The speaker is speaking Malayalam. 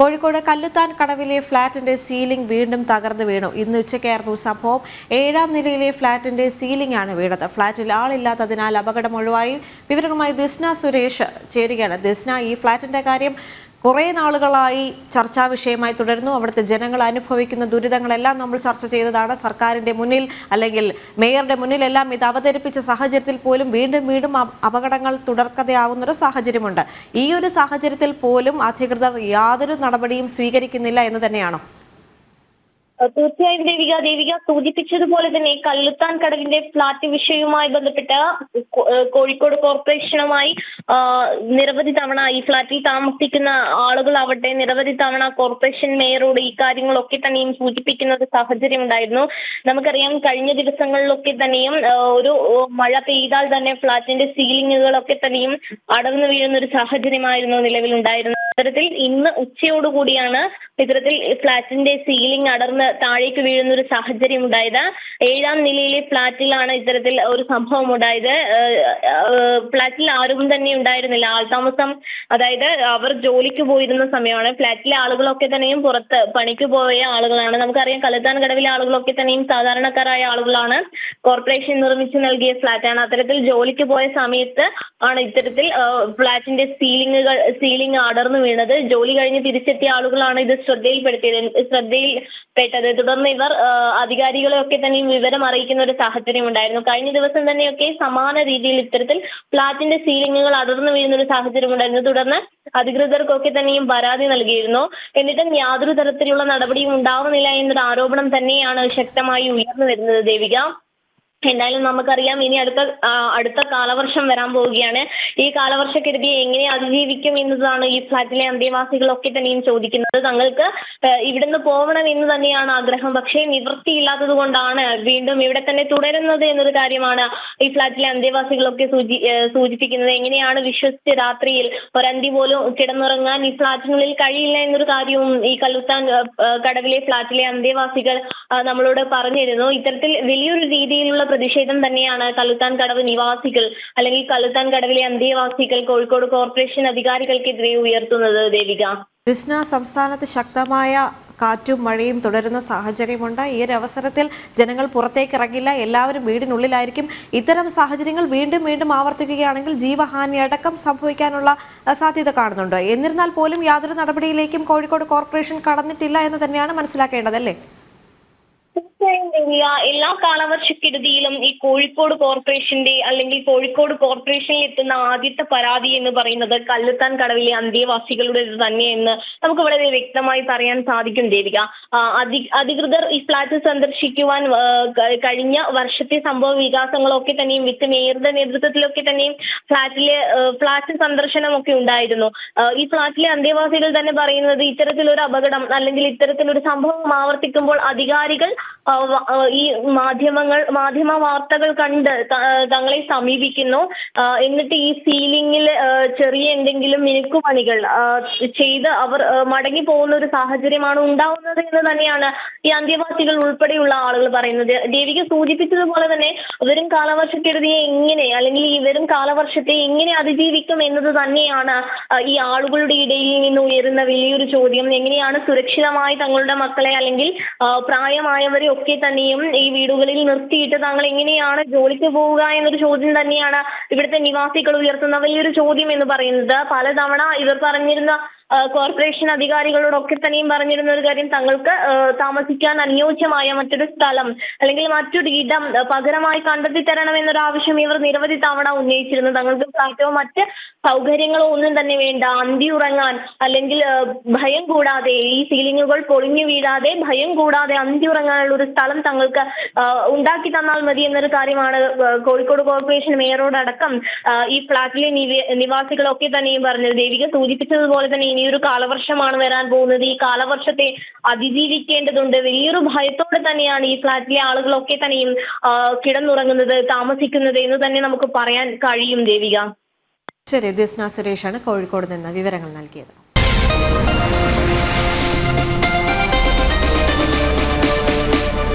കോഴിക്കോട് കല്ലുത്താൻ കടവിലെ ഫ്ളാറ്റിന്റെ സീലിംഗ് വീണ്ടും തകർന്നു വീണു. ഇന്ന് ഉച്ചയ്ക്കായിരുന്നു സംഭവം. 7ാം നിലയിലെ ഫ്ളാറ്റിന്റെ സീലിംഗ് ആണ് വീണത്. ഫ്ളാറ്റിൽ ആളില്ലാത്തതിനാൽ അപകടം ഒഴിവായി. വിവരങ്ങളുമായി ദിസ്ന സുരേഷ് ചേരുകയാണ്. ദിസ്ന, ഈ ഫ്ളാറ്റിന്റെ കാര്യം കുറേ നാളുകളായി ചർച്ചാ വിഷയമായി തുടരുന്നു. അവിടുത്തെ ജനങ്ങൾ അനുഭവിക്കുന്ന ദുരിതങ്ങളെല്ലാം നമ്മൾ ചർച്ച ചെയ്തതാണ്. സർക്കാരിന്റെ മുന്നിൽ അല്ലെങ്കിൽ മേയറുടെ മുന്നിലെല്ലാം ഇത് അവതരിപ്പിച്ച സാഹചര്യത്തിൽ പോലും വീണ്ടും അപകടങ്ങൾ തുടർക്കഥയാവുന്നൊരു സാഹചര്യമുണ്ട്. ഈ ഒരു സാഹചര്യത്തിൽ പോലും അധികൃതർ യാതൊരു നടപടിയും സ്വീകരിക്കുന്നില്ല എന്ന് തന്നെയാണോ? തീർച്ചയായും ദേവിക സൂചിപ്പിച്ചതുപോലെ തന്നെ കല്ലുത്താൻ കടവിന്റെ ഫ്ളാറ്റ് വിഷയവുമായി ബന്ധപ്പെട്ട് കോഴിക്കോട് കോർപ്പറേഷനുമായി നിരവധി തവണ ഈ ഫ്ളാറ്റിൽ താമസിക്കുന്ന ആളുകളാവട്ടെ നിരവധി തവണ കോർപ്പറേഷൻ മേയറോട് ഈ കാര്യങ്ങളൊക്കെ തന്നെയും സൂചിപ്പിക്കുന്ന ഒരു സാഹചര്യം ഉണ്ടായിരുന്നു. നമുക്കറിയാം, കഴിഞ്ഞ ദിവസങ്ങളിലൊക്കെ തന്നെയും ഒരു മഴ പെയ്താൽ തന്നെ ഫ്ളാറ്റിന്റെ സീലിങ്ങുകളൊക്കെ തന്നെയും അടർന്നു വീഴുന്ന ഒരു സാഹചര്യമായിരുന്നു നിലവിലുണ്ടായിരുന്നത്. ഇത്തരത്തിൽ ഇന്ന് ഉച്ചയോടുകൂടിയാണ് ഇത്തരത്തിൽ ഫ്ളാറ്റിന്റെ സീലിംഗ് അടർന്ന് താഴേക്ക് വീഴുന്ന ഒരു സാഹചര്യം ഉണ്ടായത്. 7ാം നിലയിലെ ഫ്ളാറ്റിലാണ് ഇത്തരത്തിൽ ഒരു സംഭവം ഉണ്ടായത്. ഫ്ളാറ്റിൽ ആരും തന്നെ ഉണ്ടായിരുന്നില്ല. ആൾതാമസം, അതായത് അവർ ജോലിക്ക് പോയിരുന്ന സമയമാണ്. ഫ്ളാറ്റിലെ ആളുകളൊക്കെ തന്നെയും പുറത്ത് പണിക്ക് പോയ ആളുകളാണ്. നമുക്കറിയാം, കല്ലുത്താൻ കടവിലെ ആളുകളൊക്കെ തന്നെയും സാധാരണക്കാരായ ആളുകളാണ്. കോർപ്പറേഷൻ നിർമ്മിച്ചു നൽകിയ ഫ്ളാറ്റാണ്. അത്തരത്തിൽ ജോലിക്ക് പോയ സമയത്ത് ആണ് ഇത്തരത്തിൽ ഫ്ളാറ്റിന്റെ സീലിംഗ് അടർന്നു വീണത്. ജോലി കഴിഞ്ഞ് തിരിച്ചെത്തിയ ആളുകളാണ് ഇത് ശ്രദ്ധയിൽപ്പെട്ടത്. തുടർന്ന് ഇവർ അധികാരികളെയൊക്കെ തന്നെയും വിവരം അറിയിക്കുന്ന ഒരു സാഹചര്യം ഉണ്ടായിരുന്നു. കഴിഞ്ഞ ദിവസം തന്നെയൊക്കെ സമാന രീതിയിൽ ഇത്തരത്തിൽ ഫ്ളാറ്റിന്റെ സീലിംഗുകൾ അടർന്നു വീഴുന്ന ഒരു സാഹചര്യം ഉണ്ടായിരുന്നു. തുടർന്ന് അധികൃതർക്കൊക്കെ തന്നെയും പരാതി നൽകിയിരുന്നു. എന്നിട്ടും യാതൊരു തരത്തിലുള്ള നടപടിയും ഉണ്ടാവുന്നില്ല എന്നൊരു ആരോപണം തന്നെയാണ് ശക്തമായി ഉയർന്നു വരുന്നത് ദേവിക. എന്തായാലും നമുക്കറിയാം, ഇനി അടുത്ത കാലവർഷം വരാൻ പോവുകയാണ്. ഈ കാലവർഷക്കെടുതിയെ എങ്ങനെ അതിജീവിക്കും എന്നതാണ് ഈ ഫ്ളാറ്റിലെ അന്തേവാസികളൊക്കെ തന്നെയും ചോദിക്കുന്നത്. തങ്ങൾക്ക് ഇവിടുന്ന് പോകണം എന്ന് തന്നെയാണ് ആഗ്രഹം. പക്ഷേ നിവൃത്തിയില്ലാത്തത് കൊണ്ടാണ് വീണ്ടും ഇവിടെ തന്നെ തുടരുന്നത് എന്നൊരു കാര്യമാണ് ഈ ഫ്ളാറ്റിലെ അന്തേവാസികളൊക്കെ സൂചിപ്പിക്കുന്നത്. എങ്ങനെയാണ് വിശ്വസിച്ച് രാത്രിയിൽ ഒരന്തി പോലും കിടന്നുറങ്ങാൻ ഈ ഫ്ളാറ്റിനുള്ളിൽ കഴിയില്ല എന്നൊരു കാര്യവും ഈ കല്ലുത്താൻ കടവിലെ ഫ്ളാറ്റിലെ അന്തേവാസികൾ നമ്മളോട് പറഞ്ഞിരുന്നു. ഇത്തരത്തിൽ വലിയൊരു രീതിയിലുള്ള പ്രതിഷേധം തന്നെയാണ് കല്ലുത്താൻ കടവ് നിവാസികൾ അല്ലെങ്കിൽ കല്ലുത്താൻ കടവിലെ അന്തേവാസികൾ കോഴിക്കോട് കോർപ്പറേഷൻ അധികാരികൾക്കെതിരെ ഉയർത്തുന്നത് ദേവിക. ദിസ്ന, സംസ്ഥാനത്ത് ശക്തമായ കാറ്റും മഴയും തുടരുന്ന സാഹചര്യമുണ്ട്. ഈ ഒരു അവസരത്തിൽ ജനങ്ങൾ പുറത്തേക്ക് ഇറങ്ങില്ല, എല്ലാവരും വീടിനുള്ളിലായിരിക്കും. ഇത്തരം സാഹചര്യങ്ങൾ വീണ്ടും ആവർത്തിക്കുകയാണെങ്കിൽ ജീവഹാനി അടക്കം സംഭവിക്കാനുള്ള സാധ്യത കാണുന്നുണ്ട്. എന്നിരുന്നാൽ പോലും യാതൊരു നടപടിയിലേക്കും കോഴിക്കോട് കോർപ്പറേഷൻ കടന്നിട്ടില്ല എന്ന് തന്നെയാണ് മനസ്സിലാക്കേണ്ടതല്ലേ? എല്ലാ കാലവർഷക്കെടുതിയിലും ഈ കോഴിക്കോട് കോർപ്പറേഷന്റെ അല്ലെങ്കിൽ കോഴിക്കോട് കോർപ്പറേഷനിൽ എത്തുന്ന ആദ്യത്തെ പരാതി എന്ന് പറയുന്നത് കല്ലുത്താൻ കടവിലെ അന്തേവാസികളുടെ തന്നെയെന്ന് നമുക്ക് വളരെ വ്യക്തമായി പറയാൻ സാധിക്കും ദേവിക. അധികൃതർ ഈ ഫ്ളാറ്റ് സന്ദർശിക്കുവാൻ കഴിഞ്ഞ വർഷത്തെ സംഭവ വികാസങ്ങളൊക്കെ തന്നെയും വിത്ത് മേയറുടെ നേതൃത്വത്തിലൊക്കെ തന്നെയും ഫ്ളാറ്റ് സന്ദർശനമൊക്കെ ഉണ്ടായിരുന്നു. ഈ ഫ്ളാറ്റിലെ അന്തേവാസികൾ തന്നെ പറയുന്നത് ഇത്തരത്തിലൊരു അപകടം അല്ലെങ്കിൽ ഇത്തരത്തിലൊരു സംഭവം ആവർത്തിക്കുമ്പോൾ അധികാരികൾ ഈ മാധ്യമ വാർത്തകൾ കണ്ട് തങ്ങളെ സമീപിക്കുന്നു. എന്നിട്ട് ഈ സീലിംഗിൽ ചെറിയ എന്തെങ്കിലും മിനുക്കുപണികൾ ചെയ്ത് അവർ മടങ്ങി പോകുന്ന ഒരു സാഹചര്യമാണ് ഉണ്ടാവുന്നത് എന്ന് തന്നെയാണ് ഈ അന്തേവാസികൾ ഉൾപ്പെടെയുള്ള ആളുകൾ പറയുന്നത്. ദേവിക സൂചിപ്പിച്ചതുപോലെ തന്നെ വരും കാലവർഷക്കെടുതിയെ എങ്ങനെ അല്ലെങ്കിൽ ഈ വരും കാലവർഷത്തെ എങ്ങനെ അതിജീവിക്കും എന്നത് തന്നെയാണ് ഈ ആളുകളുടെ ഇടയിൽ നിന്ന് ഉയരുന്ന വലിയൊരു ചോദ്യം. എങ്ങനെയാണ് സുരക്ഷിതമായി തങ്ങളുടെ മക്കളെ അല്ലെങ്കിൽ പ്രായമായവരെ ഒക്കെ തന്നെയും ഈ വീടുകളിൽ നിർത്തിയിട്ട് താങ്കൾ എങ്ങനെയാണ് ജോലിക്ക് പോവുക എന്നൊരു ചോദ്യം തന്നെയാണ് ഇവിടുത്തെ നിവാസികൾ ഉയർത്തുന്ന വലിയൊരു ചോദ്യം എന്ന് പറയുന്നത്. പലതവണ ഇവർ പറഞ്ഞിരുന്ന കോർപ്പറേഷൻ അധികാരികളോടൊക്കെ തന്നെയും പറഞ്ഞിരുന്ന ഒരു കാര്യം, തങ്ങൾക്ക് താമസിക്കാൻ അനുയോജ്യമായ മറ്റൊരു സ്ഥലം അല്ലെങ്കിൽ മറ്റൊരു ഇടം പകരമായി കണ്ടെത്തി തരണം എന്നൊരു ആവശ്യം ഇവർ നിരവധി തവണ ഉന്നയിച്ചിരുന്നു. തങ്ങൾക്ക് ഫ്ളാറ്റോ മറ്റ് സൗകര്യങ്ങളോ ഒന്നും തന്നെ വേണ്ട, അന്തി ഉറങ്ങാൻ അല്ലെങ്കിൽ ഭയം കൂടാതെ ഈ സീലിങ്ങുകൾ പൊളിഞ്ഞു വീഴാതെ ഭയം കൂടാതെ അന്തി ഉറങ്ങാനുള്ള ഒരു സ്ഥലം തങ്ങൾക്ക് ഉണ്ടാക്കി തന്നാൽ മതി എന്നൊരു കാര്യമാണ് കോഴിക്കോട് കോർപ്പറേഷൻ മേയറോടക്കം ഈ ഫ്ളാറ്റിലെ നിവാസികളൊക്കെ തന്നെയും പറഞ്ഞത്. ദേവിക സൂചിപ്പിച്ചതുപോലെ തന്നെ ഇനിയൊരു കാലവർഷമാണ് വരാൻ പോകുന്നത്. ഈ കാലവർഷത്തെ അതിജീവിക്കേണ്ടതുണ്ട്. വലിയൊരു ഭയത്തോടെ തന്നെയാണ് ഈ ഫ്ളാറ്റിലെ ആളുകളൊക്കെ തന്നെയും കിടന്നുറങ്ങുന്നത്, താമസിക്കുന്നത് എന്ന് തന്നെ നമുക്ക് പറയാൻ കഴിയും ദേവിക. ശരി, ദിസ്ന സുരേഷാണ് കോഴിക്കോട് നിന്ന് വിവരങ്ങൾ നൽകിയത്.